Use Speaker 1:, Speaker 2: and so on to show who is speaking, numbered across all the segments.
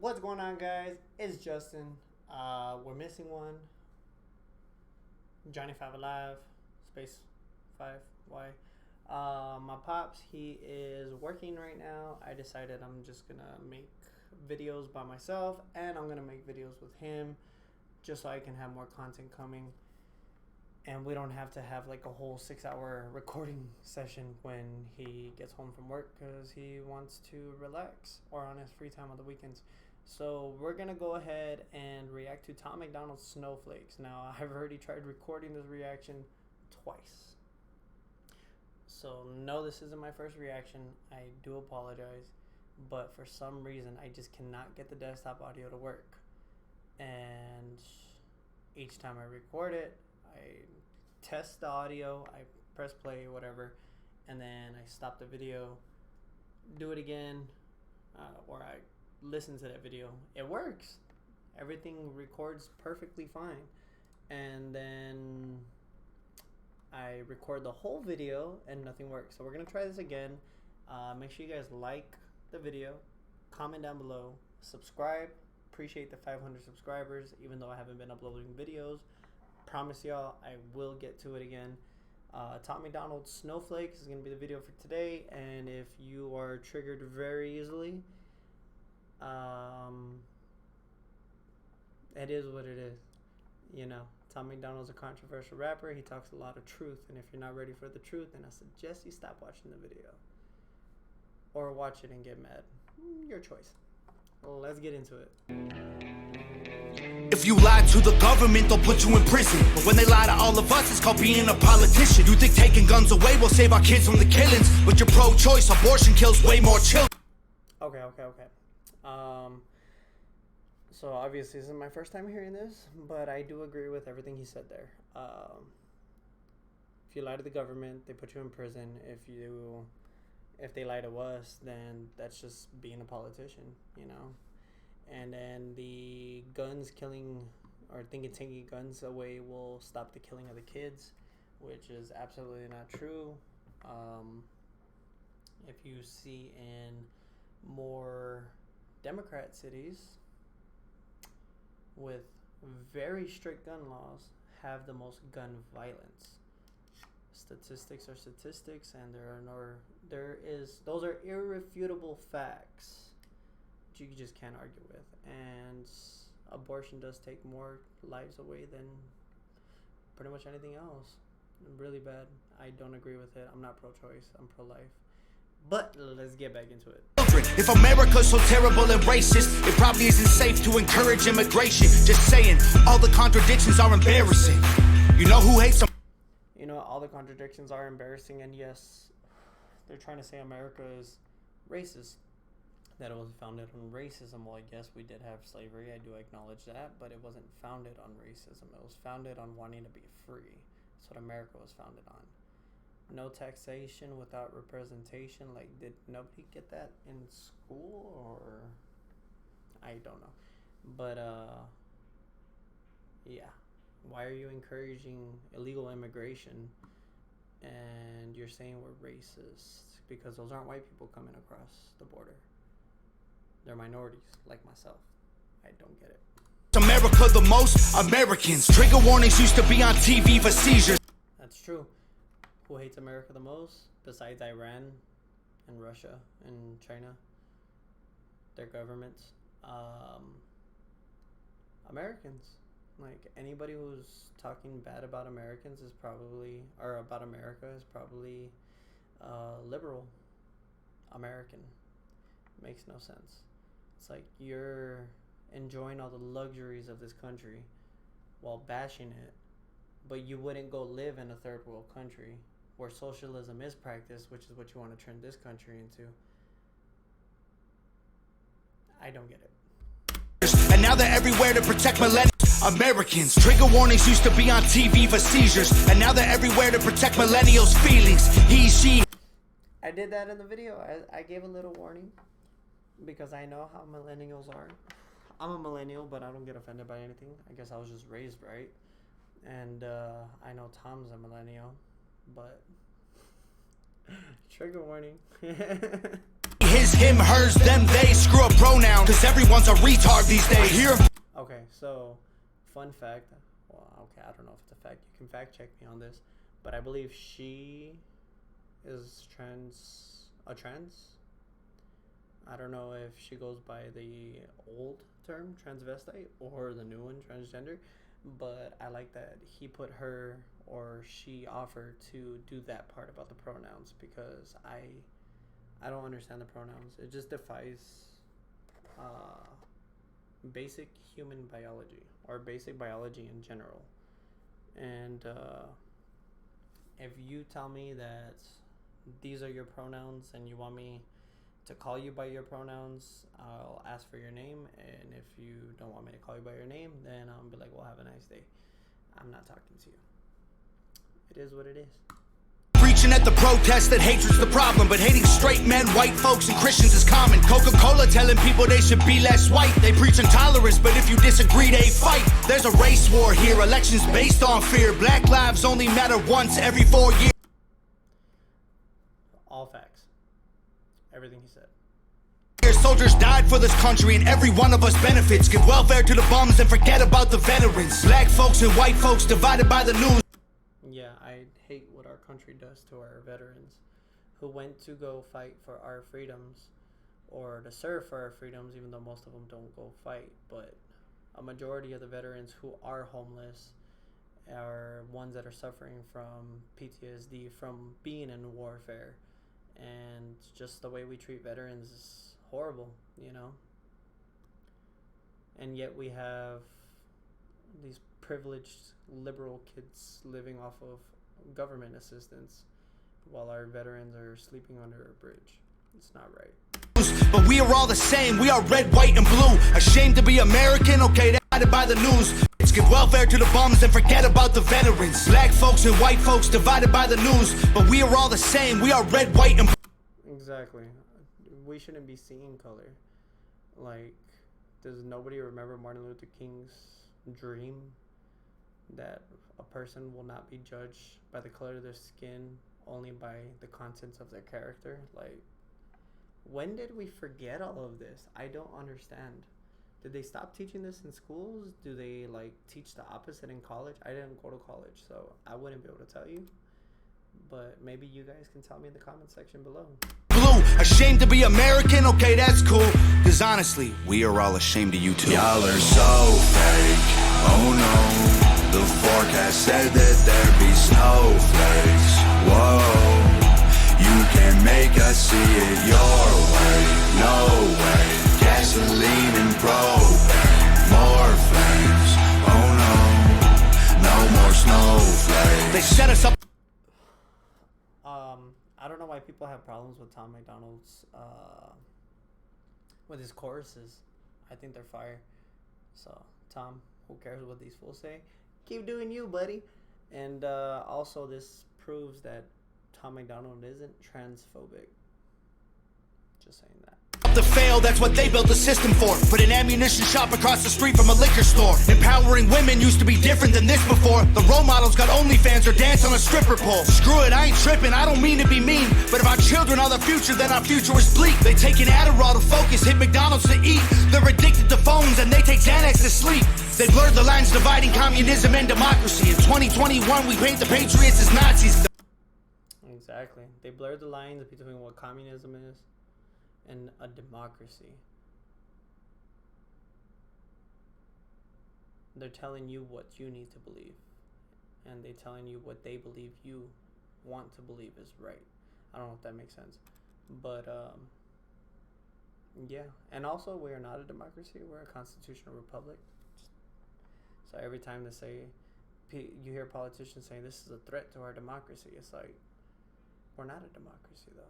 Speaker 1: What's going on, guys? It's Justin. We're missing one. Johnny 5 Alive, space 5Y. My pops, he is working right now. I decided I'm just gonna make videos by myself, and I'm gonna make videos with him, just so I can have more content coming. And we don't have to have like a whole 6-hour recording session when he gets home from work, because he wants to relax or on his free time on the weekends. So we're going to go ahead and react to Tom Macdonald's Snowflakes. Now, I've already tried recording this reaction twice. So no, this isn't my first reaction. I do apologize. But for some reason, I just cannot get the desktop audio to work. And each time I record it, I test the audio, I press play, whatever, and then I stop the video, do it again, or I listen to that video. It works. Everything records perfectly fine. And then I record the whole video and nothing works. So we're going to try this again. Make sure you guys like the video, comment down below, subscribe. Appreciate the 500 subscribers, even though I haven't been uploading videos. Promise y'all I will get to it again. Tom Macdonald's Snowflakes is going to be the video for today, and if you are triggered very easily, it is what it is. You know, Tom Macdonald's a controversial rapper. He talks a lot of truth, and if you're not ready for the truth, then I suggest you stop watching the video or watch it and get mad. Your choice. Well, let's get into it.
Speaker 2: If you lie to the government, they'll put you in prison. But when they lie to all of us, it's called being a politician. You think taking guns away will save our kids from the killings? But your pro-choice abortion kills way more children.
Speaker 1: Okay. So obviously this is my first time hearing this, but I do agree with everything he said there. If you lie to the government, they put you in prison. If they lie to us, then that's just being a politician, you know. And then the guns killing, or taking guns away will stop the killing of the kids, which is absolutely not true. If you see in more Democrat cities with very strict gun laws, have the most gun violence. Statistics are statistics, and those are irrefutable facts you just can't argue with. And abortion does take more lives away than pretty much anything else. Really bad. I don't agree with it. I'm not pro-choice, I'm pro-life. But let's get back into it.
Speaker 2: If America's so terrible and racist, it probably isn't safe to encourage immigration. Just saying, all the contradictions are embarrassing. You know who hates them?
Speaker 1: You know, all the contradictions are embarrassing, and yes, they're trying to say America is racist, that it was founded on racism. Well, I guess we did have slavery, I do acknowledge that, but it wasn't founded on racism. It was founded on wanting to be free. That's what America was founded on. No taxation without representation. Like, did nobody get that in school, or I don't know. But yeah, why are you encouraging illegal immigration and you're saying we're racist? Because those aren't white people coming across the border. They're minorities like myself. I don't get it.
Speaker 2: America the most Americans. Trigger warnings used to be on TV for seizures.
Speaker 1: That's true. Who hates America the most besides Iran and Russia and China? Their governments. Americans. Like, anybody who's talking bad about Americans is probably, or about America is probably liberal American. Makes no sense. It's like you're enjoying all the luxuries of this country while bashing it, but you wouldn't go live in a third world country where socialism is practiced, which is what you want to turn this country into. I don't get it.
Speaker 2: And now they're everywhere to protect millennials. Americans. Trigger warnings used to be on TV for seizures, and now they're everywhere to protect millennials' feelings. He, she.
Speaker 1: I did that in the video. I gave a little warning because I know how millennials are. I'm a millennial, but I don't get offended by anything. I guess I was just raised right. And I know Tom's a millennial, but trigger warning.
Speaker 2: His him, hers, them, they. Screw a pronoun, cause everyone's a retard these days. Here.
Speaker 1: Okay, so fun fact. Well, okay, I don't know if it's a fact. You can fact check me on this, but I believe she is trans. I don't know if she goes by the old term transvestite or the new one transgender, but I like that he put her or she offered to do that part about the pronouns, because I don't understand the pronouns. It just defies basic human biology or basic biology in general. And if you tell me that these are your pronouns and you want me to call you by your pronouns, I'll ask for your name, and if you don't want me to call you by your name, then I'll be like, well, have a nice day. I'm not talking to you. It is what it is.
Speaker 2: Preaching at the protest that hatred's the problem, but hating straight men, white folks, and Christians is common. Coca-Cola telling people they should be less white. They preach intolerance, but if you disagree, they fight. There's a race war here, elections based on fear. Black lives only matter once every 4 years.
Speaker 1: All facts. Everything he said.
Speaker 2: Soldiers died for this country, and every one of us benefits. Give welfare to the bums and forget about the veterans. Black folks and white folks divided by the news.
Speaker 1: Yeah, I hate what our country does to our veterans who went to go fight for our freedoms, or to serve for our freedoms, even though most of them don't go fight. But a majority of the veterans who are homeless are ones that are suffering from PTSD from being in warfare. And just the way we treat veterans is horrible, you know? And yet we have these privileged liberal kids living off of government assistance while our veterans are sleeping under a bridge. It's not right.
Speaker 2: But we are all the same. We are red, white, and blue. Ashamed to be American? Okay, that's by the news. Let's give welfare to the bums and forget about the veterans. Black folks and white folks divided by the news. But we are all the same. We are red, white, and blue.
Speaker 1: Exactly. We shouldn't be seeing color. Like, does nobody remember Martin Luther King's dream that a person will not be judged by the color of their skin, only by the contents of their character? Like, when did we forget all of this? I don't understand. Did they stop teaching this in schools? Do they like teach the opposite in college? I didn't go to college, so I wouldn't be able to tell you. But maybe you guys can tell me in the comment section below.
Speaker 2: Blue, ashamed to be American? Okay, that's cool. Cause honestly, we are all ashamed of you too. Y'all are so fake. Oh no. The forecast said that there'd be snowflakes. Whoa. You can make us see it your way. No way. Gasoline and propane. More flames. Oh no. No more snowflakes. They set us up.
Speaker 1: I don't know why people have problems with Tom Macdonald's with his choruses. I think they're fire. So Tom, who cares what these fools say? Keep doing you, buddy. And also this proves that Tom Macdonald isn't transphobic. Just saying that.
Speaker 2: To fail, that's what they built the system for. Put an ammunition shop across the street from a liquor store. Empowering women used to be different than this before. The role models got OnlyFans or dance on a stripper pole. Screw it, I ain't tripping, I don't mean to be mean. But if our children are the future, then our future is bleak. They take an Adderall to focus, hit McDonald's to eat. They're addicted to phones and they take Xanax to sleep. They blurred the lines dividing communism and democracy. In 2021, we paint the patriots as Nazis.
Speaker 1: Exactly. They blurred the lines between what communism is and a democracy. They're telling you what you need to believe, and they're telling you what they believe you want to believe is right. I don't know if that makes sense, but yeah. And also, we are not a democracy. We're a constitutional republic. So every time they say, you hear politicians saying this is a threat to our democracy, it's like, we're not a democracy though.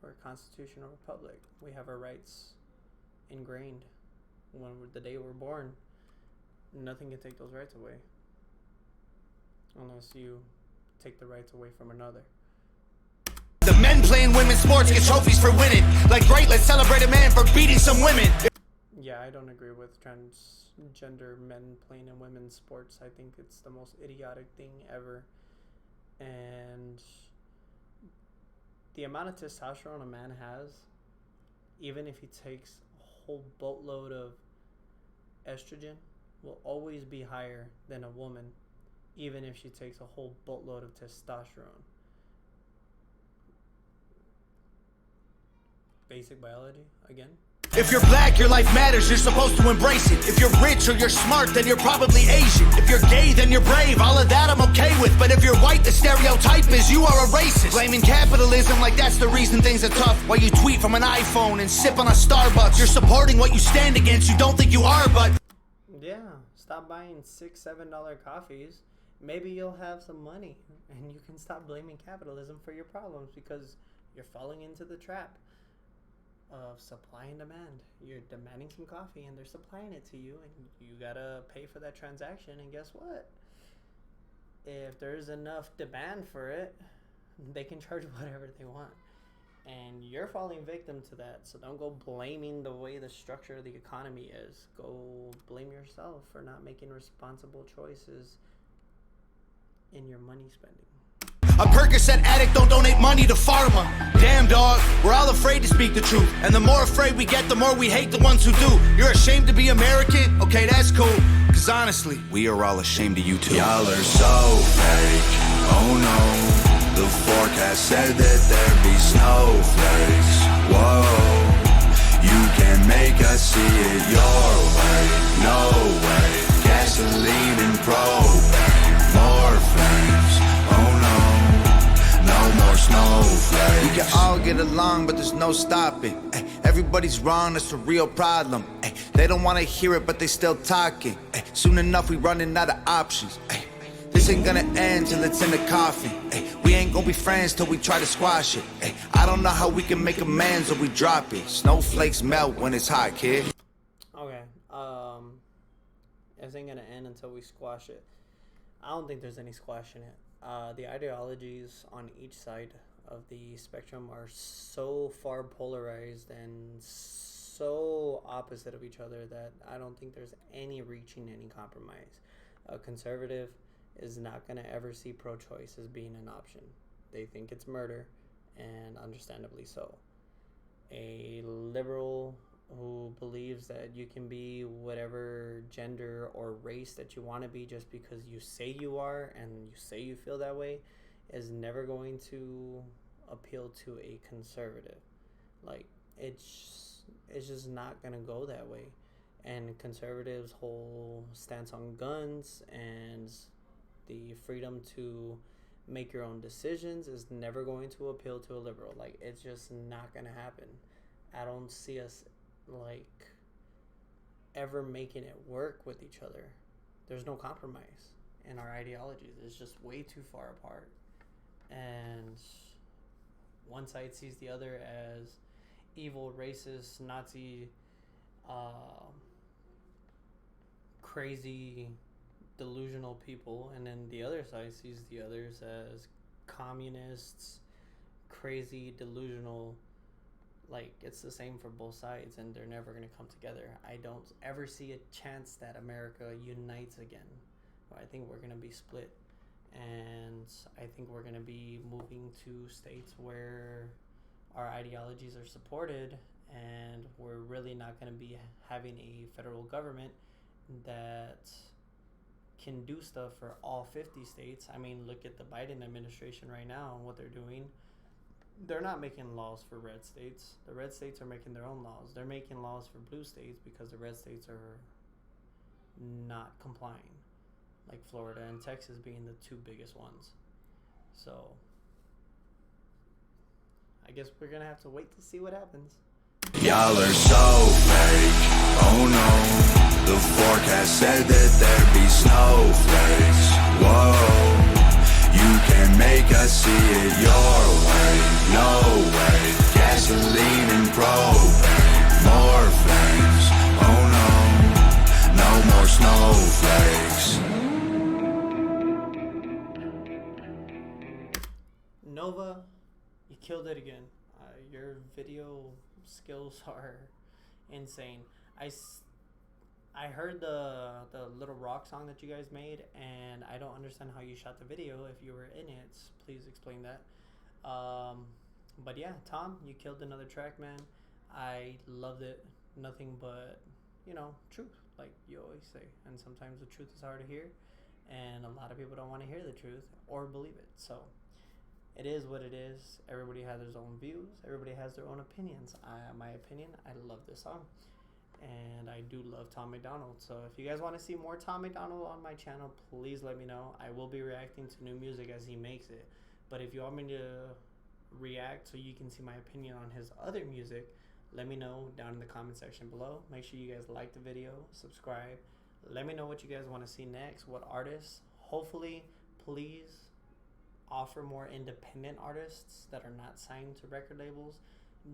Speaker 1: We're a constitutional republic. We have our rights ingrained when the day we're born. Nothing can take those rights away unless you take the rights away from another.
Speaker 2: The men playing women's sports get trophies for winning. Like, great, let's celebrate a man for beating some women.
Speaker 1: Yeah, I don't agree with transgender men playing in women's sports. I think it's the most idiotic thing ever. And the amount of testosterone a man has even if he takes a whole boatload of estrogen, will always be higher than a woman, even if she takes a whole boatload of testosterone. Basic biology, again.
Speaker 2: If you're black, your life matters, you're supposed to embrace it. If you're rich or you're smart, then you're probably Asian. If you're gay, then you're brave, all of that I'm okay with. But if you're white, the stereotype is you are a racist. Blaming capitalism like that's the reason things are tough. While you tweet from an iPhone and sip on a Starbucks. You're supporting what you stand against, you don't think you are, but...
Speaker 1: Yeah, stop buying $6-7 coffees. Maybe you'll have some money, and you can stop blaming capitalism for your problems because you're falling into the trap of supply and demand. You're demanding some coffee and they're supplying it to you, and you gotta pay for that transaction. And guess what? If there's enough demand for it, they can charge whatever they want, and you're falling victim to that. So don't go blaming the way the structure of the economy is. Go blame yourself for not making responsible choices in your money spending.
Speaker 2: A Percocet addict don't donate money to pharma. Damn dog, we're all afraid to speak the truth. And the more afraid we get, the more we hate the ones who do. You're ashamed to be American? Okay, that's cool. Cause honestly, we are all ashamed of you too. Y'all are so fake, oh no. The forecast said that there'd be snowflakes. Whoa, you can make us see it your way. No way, gasoline and propane. More flames, oh no. No more snowflakes. We can all get along, but there's no stopping. Ay, everybody's wrong, that's a real problem. Ay, they don't want to hear it, but they still talking. Ay, soon enough, we running out of options. Ay, this ain't gonna end till it's in the coffin. Ay, we ain't gonna be friends till we try to squash it. Ay, I don't know how we can make amends or we drop it. Snowflakes melt when it's hot, kid.
Speaker 1: Okay, this ain't gonna end until we squash it. I don't think there's any squashing it. The ideologies on each side of the spectrum are so far polarized and so opposite of each other that I don't think there's any reaching any compromise. A conservative is not going to ever see pro-choice as being an option. They think it's murder, and understandably so. A liberal who believes that you can be whatever gender or race that you want to be just because you say you are and you say you feel that way is never going to appeal to a conservative. Like, it's just not going to go that way. And conservatives' whole stance on guns and the freedom to make your own decisions is never going to appeal to a liberal. Like, it's just not going to happen. I don't see us like ever making it work with each other. There's no compromise in our ideologies. It's just way too far apart, and one side sees the other as evil, racist, Nazi, crazy, delusional people, and then the other side sees the others as communists, crazy, delusional. Like, it's the same for both sides, and they're never going to come together. I don't ever see a chance that America unites again. I think we're going to be split, and I think we're going to be moving to states where our ideologies are supported, and we're really not going to be having a federal government that can do stuff for all 50 states. I mean, look at the Biden administration right now and what they're doing. They're not making laws for red states. The red states are making their own laws. They're making laws for blue states because the red states are not complying, like Florida and Texas being the two biggest ones. So I guess we're gonna have to wait to see what happens.
Speaker 2: Y'all are so fake, oh no. The forecast said that there'd be snowflakes. Whoa, you can make us see it your way. No way, gasoline and propane. More flames, oh no. No more snowflakes.
Speaker 1: Nova, you killed it again. Your video skills are insane. I heard the Little Rock song that you guys made, and I don't understand how you shot the video if you were in it. Please explain that. But yeah, Tom, you killed another track, man. I loved it. Nothing but, truth, like you always say. And sometimes the truth is hard to hear, and a lot of people don't want to hear the truth or believe it. So it is what it is. Everybody has their own views. Everybody has their own opinions. My opinion, I love this song. And I do love Tom Macdonald. So if you guys want to see more Tom Macdonald on my channel, please let me know. I will be reacting to new music as he makes it. But if you want me to react so you can see my opinion on his other music, let me know down in the comment section below. Make sure you guys like the video, subscribe. Let me know what you guys want to see next, what artists. Hopefully, please offer more independent artists that are not signed to record labels,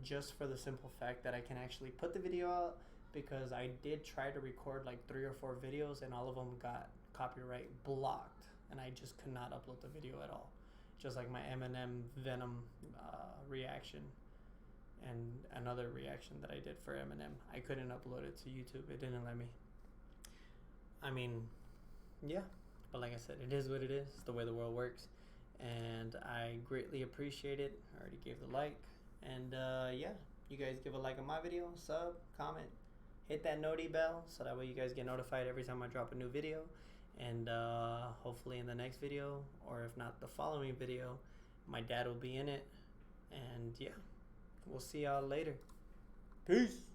Speaker 1: just for the simple fact that I can actually put the video out, because I did try to record like 3 or 4 videos and all of them got copyright blocked, and I just could not upload the video at all. Just like my Eminem Venom reaction and another reaction that I did for Eminem. I couldn't upload it to YouTube. It didn't let me. I mean, yeah. But like I said, it is what it is. It's the way the world works. And I greatly appreciate it. I already gave the like. And yeah, you guys give a like on my video, sub, comment, hit that noti bell so that way you guys get notified every time I drop a new video. And hopefully in the next video, or if not the following video, my dad will be in it. And yeah, we'll see y'all later. Peace.